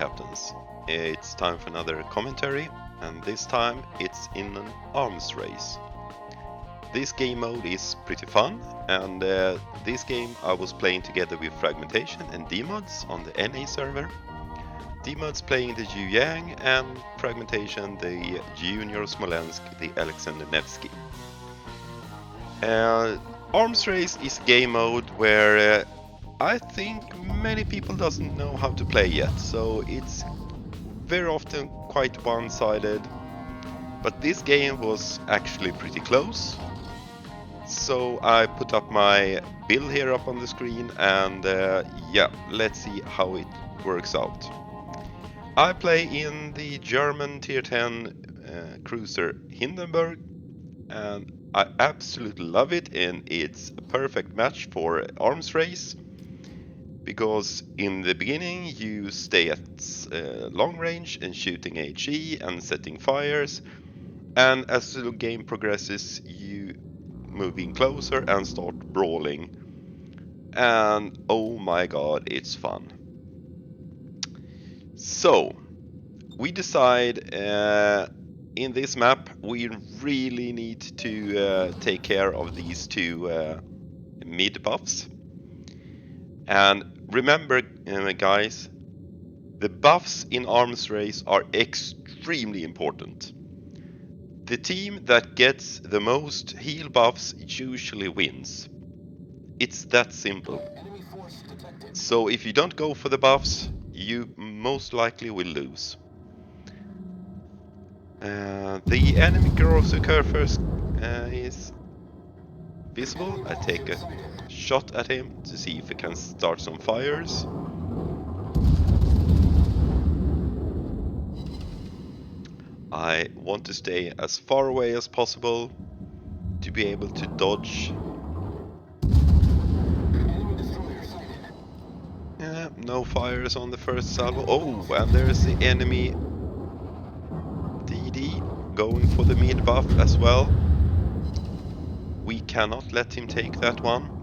captains. It's time for another commentary, and this time it's in an arms race. This game mode is pretty fun, and this game I was playing together with Fragmentation and DMods on the NA server. DMods playing the Yu Yang, and Fragmentation the Junior Smolensk, the Alexander Nevsky. Arms race is a game mode where I think many people doesn't know how to play yet, so it's very often quite one-sided. But this game was actually pretty close. So I put up my build here up on the screen, and yeah, let's see how it works out. I play in the German Tier 10 cruiser Hindenburg, and I absolutely love it, and it's a perfect match for arms race. Because in the beginning you stay at long range and shooting HE and setting fires, and as the game progresses you move in closer and start brawling, and oh my god, it's fun. So we decide in this map we really need to take care of these two mid buffs. And remember, guys, the buffs in arms race are extremely important. The team that gets the most heal buffs usually wins. It's that simple. So if you don't go for the buffs, you most likely will lose. The enemy Grossicur first is visible. I take a shot at him to see if he can start some fires. I want to stay as far away as possible to be able to dodge. Yeah, no fires on the first salvo. Oh, and there's the enemy DD going for the mid buff as well. We cannot let him take that one.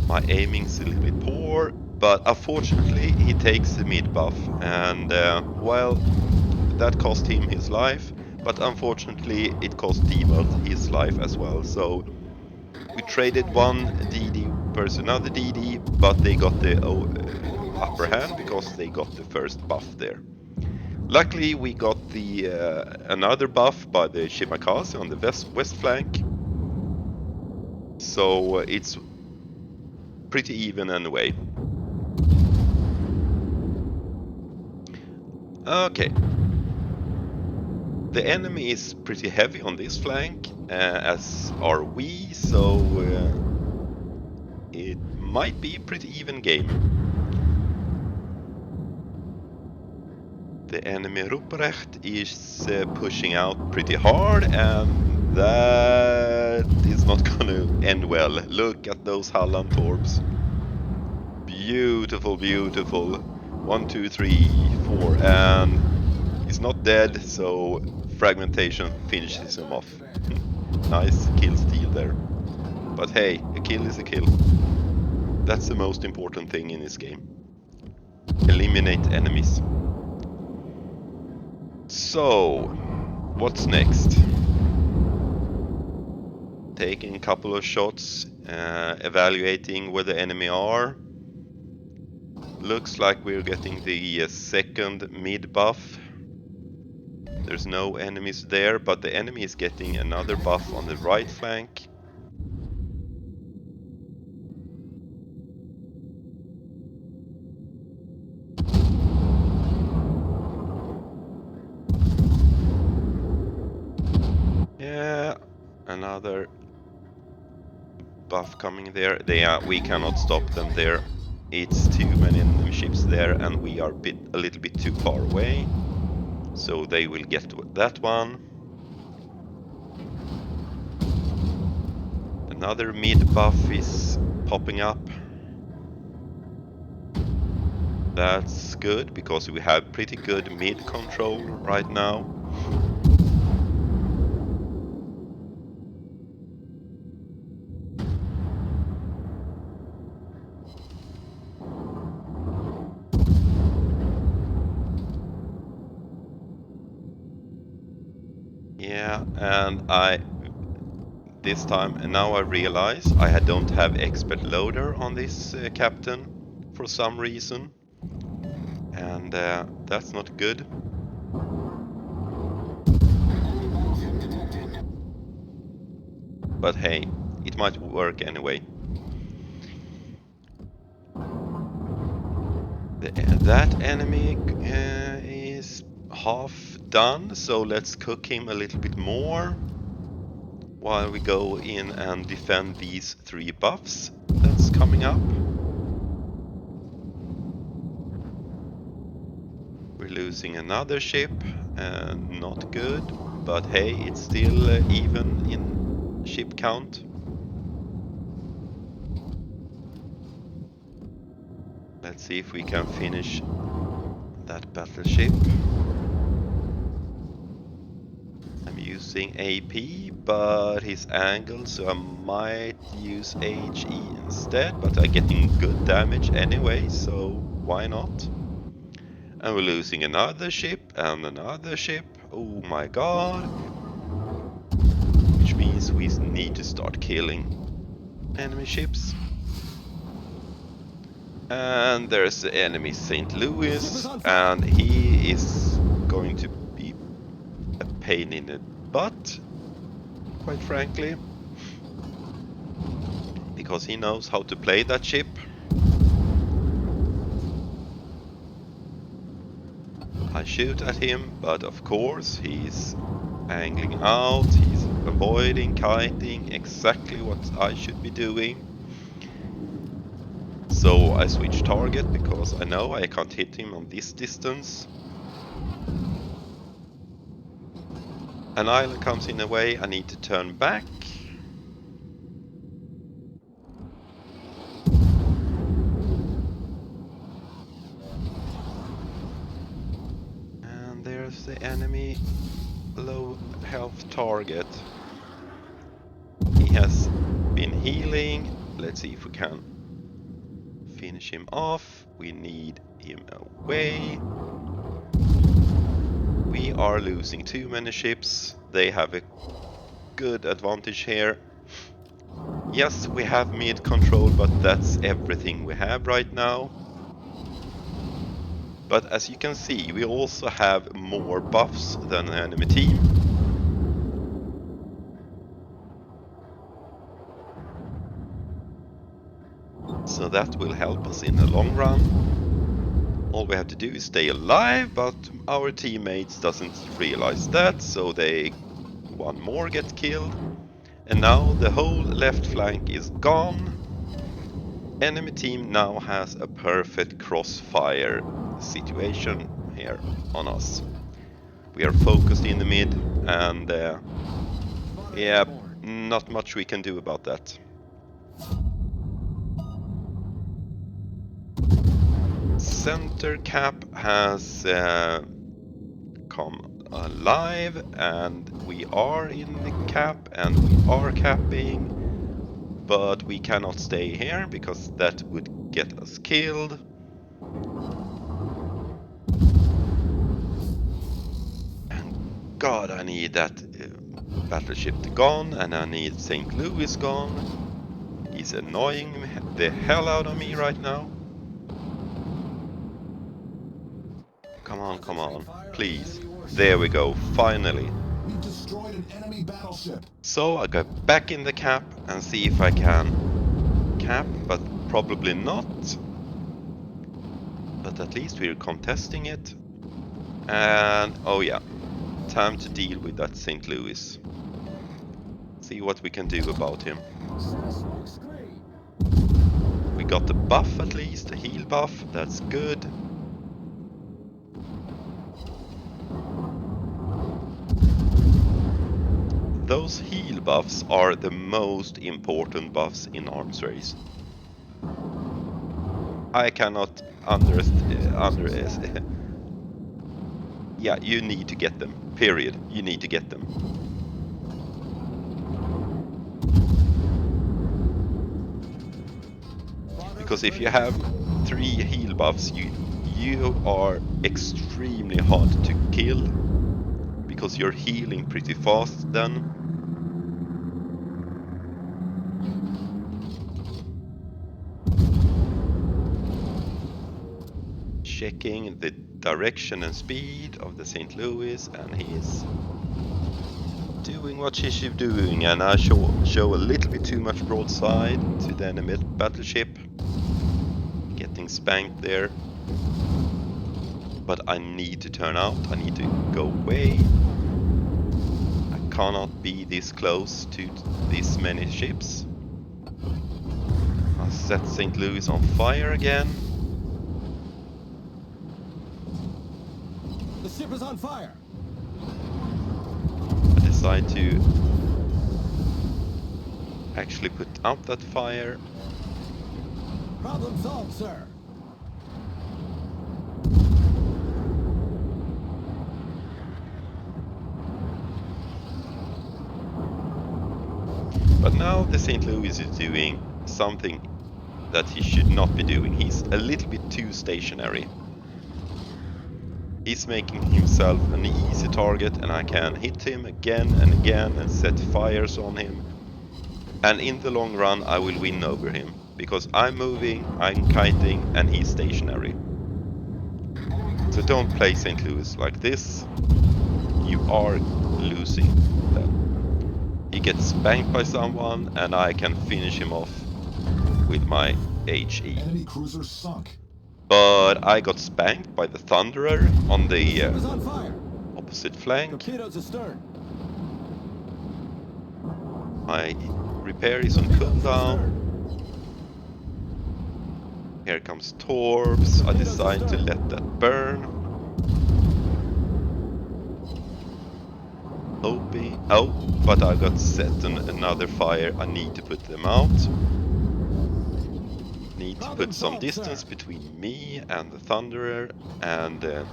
My aiming's a little bit poor, but unfortunately he takes the mid buff, and well, that cost him his life, but unfortunately it cost DMod his life as well. So we traded one DD versus another DD, but they got the upper hand because they got the first buff there. Luckily we got the another buff by the Shimakaze on the west flank, so it's pretty even anyway. Okay. The enemy is pretty heavy on this flank, as are we, so it might be a pretty even game. The enemy Ruprecht is pushing out pretty hard, and that is not gonna end well. Look at those Halland Torps. Beautiful, beautiful. 1, 2, 3, 4, and he's not dead, so Fragmentation finishes him off. Nice kill steal there. But hey, a kill is a kill. That's the most important thing in this game. Eliminate enemies. So, what's next? Taking a couple of shots, evaluating where the enemy are. Looks like we're getting the second mid buff. There's no enemies there, but the enemy is getting another buff on the right flank. Yeah, another buff coming there. We cannot stop them there. It's too many enemy ships there, and we are a little bit too far away. So they will get that one. Another mid buff is popping up. That's good, because we have pretty good mid control right now. Yeah, and this time, and now I realize don't have expert loader on this captain for some reason, and that's not good. But hey, it might work anyway. That enemy is half done, so let's cook him a little bit more while we go in and defend these 3 buffs that's coming up. We're losing another ship, not good, but hey, it's still even in ship count. Let's see if we can finish that battleship. I'm using AP, but his angle, so I might use HE instead, but I'm getting good damage anyway, so why not? And we're losing another ship and another ship. Oh my god. Which means we need to start killing enemy ships. And there's the enemy St. Louis, and he is going to be a pain in the butt, quite frankly, because he knows how to play that ship. I shoot at him, but of course he's angling out, he's avoiding, kiting, exactly what I should be doing. So I switch target because I know I can't hit him on this distance. An island comes in the way, I need to turn back. And there's the enemy low health target. He has been healing. Let's see if we can finish him off. We need him away. We are losing too many ships. They have a good advantage here. Yes, we have mid control, but that's everything we have right now. But as you can see, we also have more buffs than the enemy team. So that will help us in the long run. All we have to do is stay alive, but our teammates doesn't realize that, so one more gets killed. And now the whole left flank is gone. Enemy team now has a perfect crossfire situation here on us. We are focused in the mid, and yeah, not much we can do about that. Center cap has come alive, and we are in the cap, and we are capping, but we cannot stay here because that would get us killed. And God, I need that battleship gone, and I need St. Louis gone. He's annoying the hell out of me right now. Come on, come on, please. There we go, finally. We destroyed an enemy battleship. So I go back in the cap and see if I can cap, but probably not. But at least we're contesting it. And oh yeah, time to deal with that St. Louis. See what we can do about him. We got the buff at least, the heal buff, that's good. Those heal buffs are the most important buffs in arms race. I cannot underestimate. Yeah, you need to get them. Period. You need to get them. Because if you have 3 heal buffs, you are extremely hard to kill. because you're healing pretty fast then. Checking the direction and speed of the St. Louis, and he's doing what she should be doing, and I show a little bit too much broadside to the enemy battleship. Getting spanked there. But I need to turn out, I need to go away. I cannot be this close to this many ships. I set St. Louis on fire again. The ship is on fire. I decide to actually put out that fire. Problem solved, sir. But now the St. Louis is doing something that he should not be doing. He's a little bit too stationary. He's making himself an easy target, and I can hit him again and again and set fires on him. And in the long run I will win over him, because I'm moving, I'm kiting, and he's stationary. So don't play St. Louis like this. You are losing then. He gets spanked by someone, and I can finish him off with my HE. Enemy cruiser sunk. But I got spanked by the Thunderer on the Ship is on fire. opposite flank. Torpedoes astern. My repair is on Torpedoes cooldown. astern. Here comes Torps. I decide to let that burn. Hoping. Oh, but I got set on another fire. I need to put them out. Need to put some distance between me and the Thunderer and the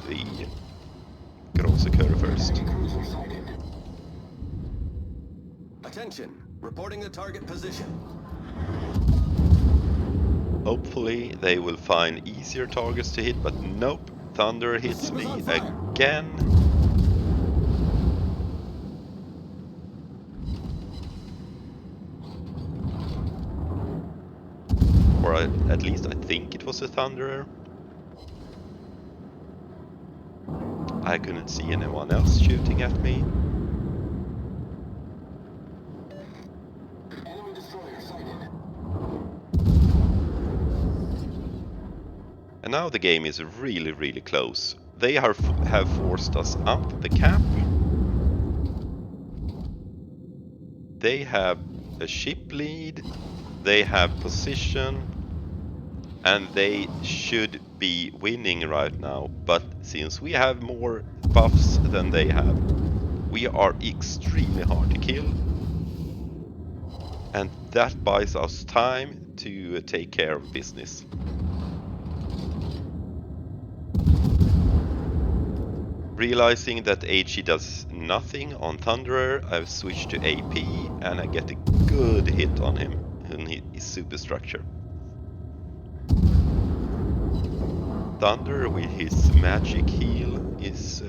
Grossekör first. Attention. Reporting the target position. Hopefully they will find easier targets to hit, but nope. Thunder hits me again. Or at least I think it was a Thunderer. I couldn't see anyone else shooting at me. Enemy destroyer sighted. And now the game is really, really close. They have forced us up the cap. They have a ship lead. They have position. And they should be winning right now. But since we have more buffs than they have, we are extremely hard to kill. And that buys us time to take care of business. Realizing that HE does nothing on Thunderer, I've switched to AP and I get a good hit on him in his superstructure. Thunder with his magic heal is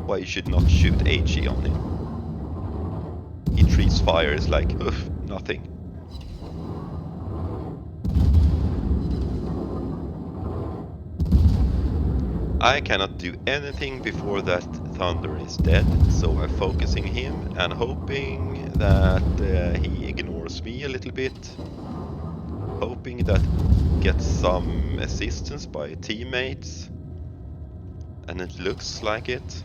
why you should not shoot HE on him. He treats fires like nothing. I cannot do anything before that Thunder is dead, so I'm focusing him and hoping that he ignores me a little bit. Hoping that gets some assistance by teammates, and it looks like it.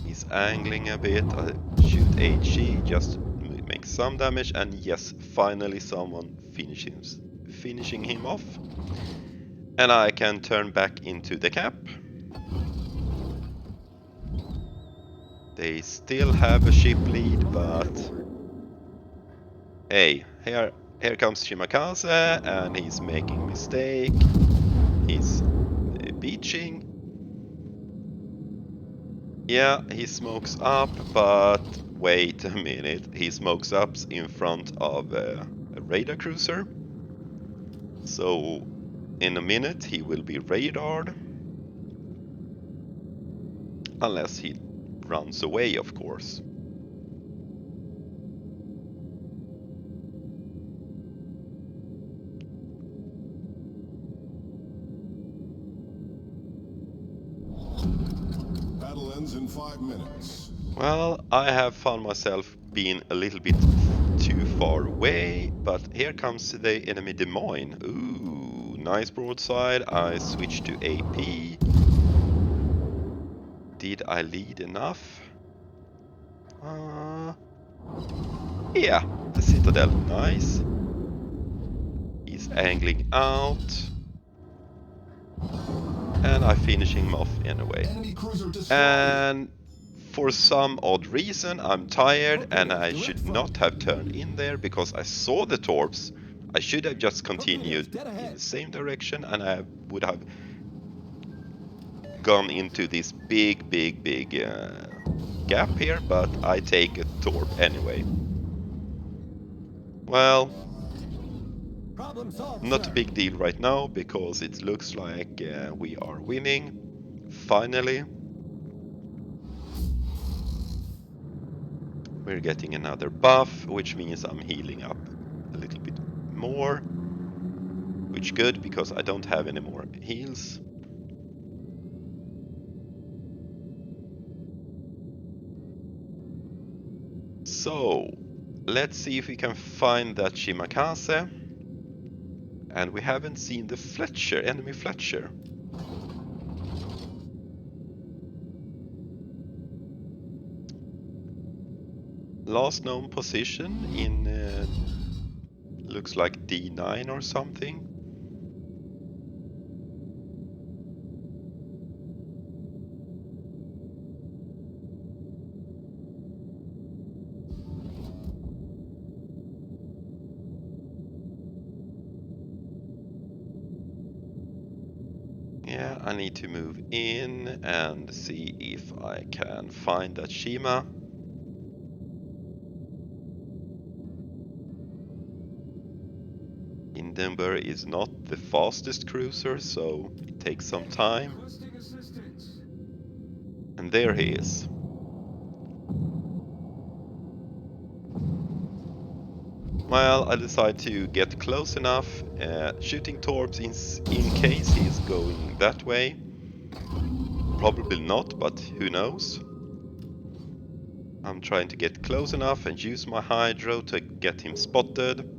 He's angling a bit. I shoot HE, just make some damage, and yes, finally someone finishing him off. And I can turn back into the cap. They still have a ship lead, but hey, here comes Shimakaze, and he's making a mistake. He's beaching. Yeah, he smokes up, but wait a minute. He smokes up in front of a radar cruiser. So in a minute he will be radared. Unless he runs away, of course. Battle ends in 5 minutes. Well, I have found myself being a little bit too far away, but here comes the enemy Des Moines. Ooh, nice broadside. I switched to AP. Did I lead enough? Yeah, the Citadel, nice. He's angling out. And I finish him off anyway. Enemy cruiser destroyed. And for some odd reason, I'm tired and I should not have turned in there because I saw the torps. I should have just continued in the same direction and I would have gone into this big gap here, but I take a torp anyway. Well, Problem solved, not a sir. big deal right now because it looks like we are winning. Finally. We're getting another buff, which means I'm healing up a little bit more. Which good, because I don't have any more heals. So, let's see if we can find that Shimakase. And we haven't seen the Fletcher, enemy Fletcher. Last known position in looks like D9 or something. Yeah, I need to move in and see if I can find that Shima. Hindenburg is not the fastest cruiser, so it takes some time. And there he is. Well, I decide to get close enough, shooting torps in case he's going that way. Probably not, but who knows. I'm trying to get close enough and use my hydro to get him spotted,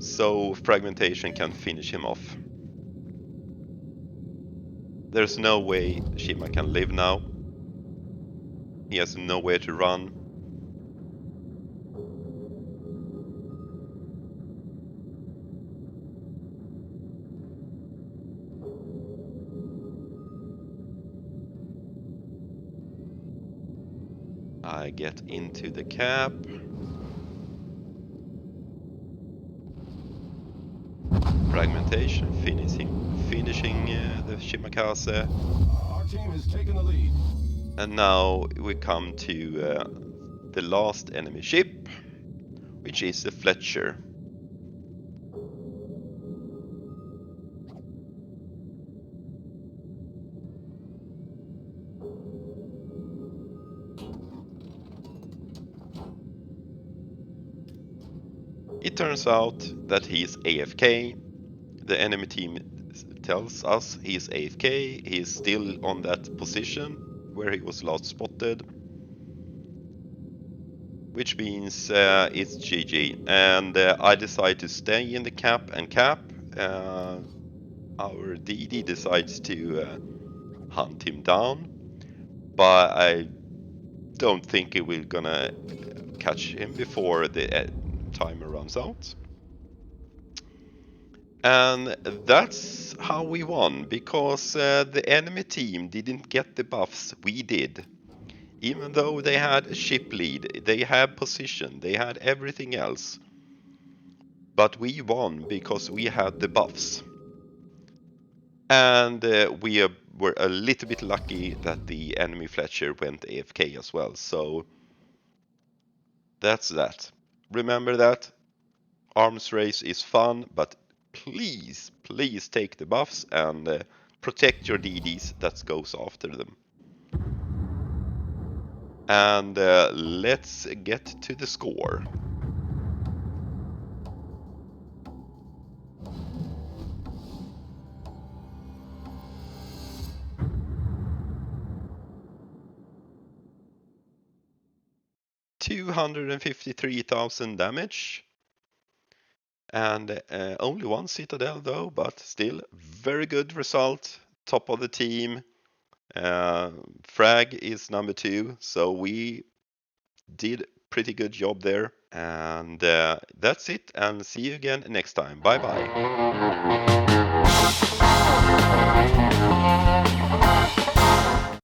so fragmentation can finish him off. There's no way Shima can live now. He has nowhere to run. I get into the cap. Fragmentation, finishing the Shimakase. Our team has taken the lead. And now we come to the last enemy ship, which is the Fletcher. It turns out that he's AFK. The enemy team tells us he's AFK. He's still on that position where he was last spotted. Which means it's GG. And I decide to stay in the cap and cap. Our DD decides to hunt him down. But I don't think we're gonna catch him before the timer runs out. And that's how we won, because the enemy team didn't get the buffs we did. Even though they had a ship lead, they had position, they had everything else. But we won because we had the buffs. And we were a little bit lucky that the enemy Fletcher went AFK as well. So that's that. Remember that arms race is fun, but please take the buffs and protect your DDs that goes after them. And let's get to the score. $253,000 damage. And only one citadel though, but still very good result. Top of the team. Frag is number 2, so we did pretty good job there. And that's it, and see you again next time. Bye bye.